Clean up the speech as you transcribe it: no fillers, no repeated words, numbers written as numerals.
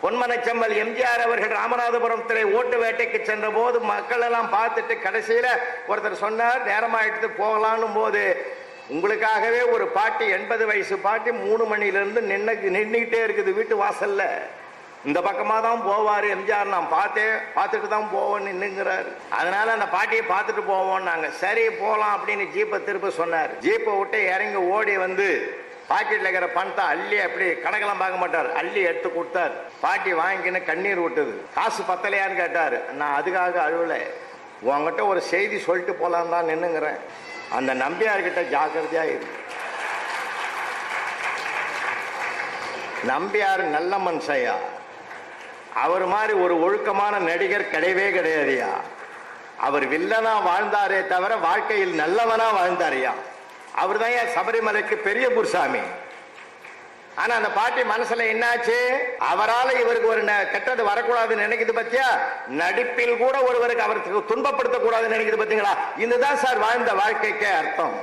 பொன்மனச்செம்மல் எம்ஜிஆர் அவர்கள் ராமநாதபுரத்திலே ஓட்டு வேட்டைக்கு சென்ற போது மக்கள் எல்லாம் பார்த்துட்டு கடைசியில ஒருத்தர் சொன்னார், நேரமாயிட்டு போகலான்னு போது, உங்களுக்காகவே ஒரு பாட்டி 80 வயசு பாட்டி 3 மணிலிருந்து நின்றுகிட்டே இருக்குது வீட்டு வாசல்ல. இந்த பக்கமா தான் போவாரு எம்ஜிஆர், நான் பார்த்துட்டு தான் போவோன்னு நின்னுங்கிறாரு. அதனால அந்த பாட்டியை பார்த்துட்டு போவோம். நாங்க சரி போலாம் அப்படின்னு ஜீப்பை திருப்ப சொன்னார். ஜீப்பை விட்டு இறங்கி ஓடி வந்து பாக்கெட்ல இருக்கிற பணத்தை அள்ளி, அப்படி கணக்கெல்லாம் பார்க்க மாட்டார், அள்ளி எடுத்து கொடுத்தார். பாட்டி வாங்கிக்கின்னு கண்ணீர் விட்டது. காசு பத்தலையான்னு கேட்டாரு. நான் அதுக்காக அழுவலை, உங்ககிட்ட ஒரு செய்தி சொல்லிட்டு போலாம் தான் நின்னுங்கிறேன். அந்த நம்பியார்கிட்ட ஜாக்கிரதையா இருக்கு. நம்பியார் நல்ல மனுஷையா, அவர் மாதிரி ஒரு ஒழுக்கமான நடிகர் கிடையவே கிடையாதுயா. அவர் வில்லனா வாழ்ந்தாரே தவிர வாழ்க்கையில் நல்லவனா வாழ்ந்தாரியா. அவர் தான் சபரிமலைக்கு பெரிய குருசாமி. ஆனா அந்த பாட்டி மனசுல என்னாச்சு, அவரால் இவருக்கு ஒரு கெட்டது வரக்கூடாதுன்னு நினைக்குது பத்தியா. நடிப்பில் கூட ஒருவருக்கு அவருக்கு துன்பப்படுத்த கூடாதுன்னு நினைக்குது பாத்தீங்களா. இதுதான் சார் வாழ்ந்த வாழ்க்கைக்கே அர்த்தம்.